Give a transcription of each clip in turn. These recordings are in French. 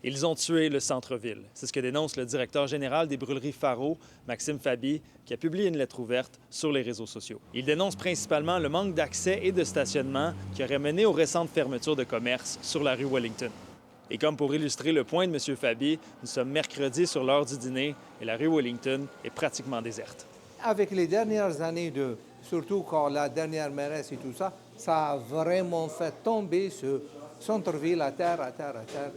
Ils ont tué le centre-ville. C'est ce que dénonce le directeur général des brûleries Faro, Maxime Faby, qui a publié une lettre ouverte sur les réseaux sociaux. Il dénonce principalement le manque d'accès et de stationnement qui aurait mené aux récentes fermetures de commerces sur la rue Wellington. Et comme pour illustrer le point de M. Faby, nous sommes mercredi sur l'heure du dîner et la rue Wellington est pratiquement déserte. Avec les dernières années, surtout quand la dernière mairesse et tout ça, ça a vraiment fait tomber ce centre-ville à terre,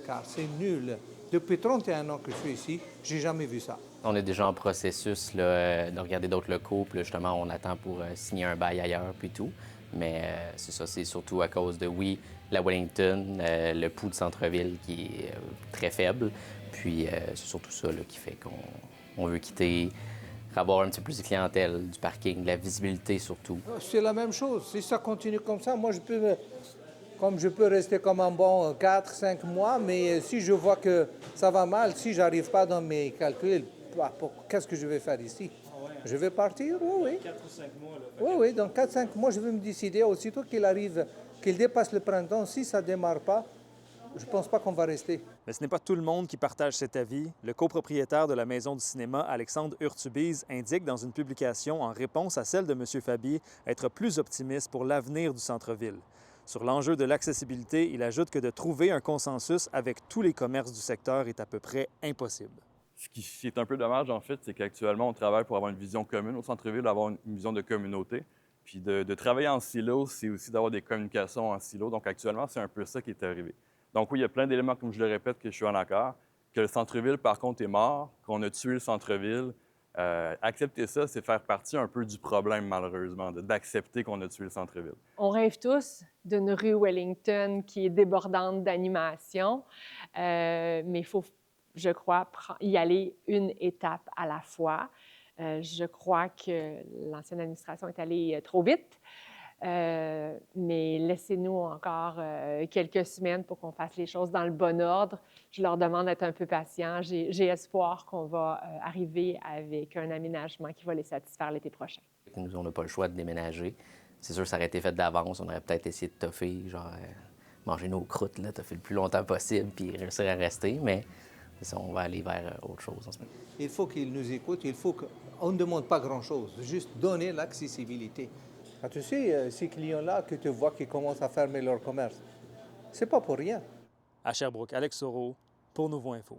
car c'est nul. Depuis 31 ans que je suis ici, j'ai jamais vu ça. On est déjà en processus là, de regarder d'autres locaux, puis là, justement, on attend pour signer un bail ailleurs, puis tout. Mais c'est ça, c'est surtout à cause de, oui, la Wellington, le pouls de centre-ville qui est très faible. Puis c'est surtout ça là, qui fait qu'on veut quitter, avoir un petit peu plus de clientèle, du parking, de la visibilité surtout. C'est la même chose. Si ça continue comme ça, moi, je peux rester comme un bon 4-5 mois, mais si je vois que ça va mal, si j'arrive pas dans mes calculs, qu'est-ce que je vais faire ici? Je vais partir, oui. 4 ou 5 mois, là. Oui, dans 4-5 mois, je vais me décider. Aussitôt qu'il arrive, qu'il dépasse le printemps, si ça ne démarre pas, je ne pense pas qu'on va rester. Mais ce n'est pas tout le monde qui partage cet avis. Le copropriétaire de la Maison du cinéma, Alexandre Urtubise, indique dans une publication en réponse à celle de M. Faby être plus optimiste pour l'avenir du centre-ville. Sur l'enjeu de l'accessibilité, il ajoute que de trouver un consensus avec tous les commerces du secteur est à peu près impossible. Ce qui est un peu dommage, en fait, c'est qu'actuellement, on travaille pour avoir une vision commune au centre-ville, avoir une vision de communauté. Puis de travailler en silo, c'est aussi d'avoir des communications en silo. Donc actuellement, c'est un peu ça qui est arrivé. Donc oui, il y a plein d'éléments, comme je le répète, que je suis en accord. Que le centre-ville, par contre, est mort, qu'on a tué le centre-ville. Accepter ça, c'est faire partie un peu du problème, malheureusement, d'accepter qu'on a tué le centre-ville. On rêve tous d'une rue Wellington qui est débordante d'animation, mais il faut, je crois, y aller une étape à la fois. Je crois que l'ancienne administration est allée trop vite, mais laissez-nous encore quelques semaines pour qu'on fasse les choses dans le bon ordre. Je leur demande d'être un peu patients. J'ai espoir qu'on va arriver avec un aménagement qui va les satisfaire l'été prochain. Nous, on n'a pas le choix de déménager. C'est sûr que ça aurait été fait d'avance. On aurait peut-être essayé de toffer, genre manger nos croûtes, là, toffer le plus longtemps possible puis réussir à rester, mais ça, on va aller vers autre chose en ce moment. Il faut qu'ils nous écoutent. On ne demande pas grand-chose, juste donner l'accessibilité. Quand tu sais, ces clients-là que tu vois qui commencent à fermer leur commerce, c'est pas pour rien. À Sherbrooke, Alex Soro pour Nouveau Info.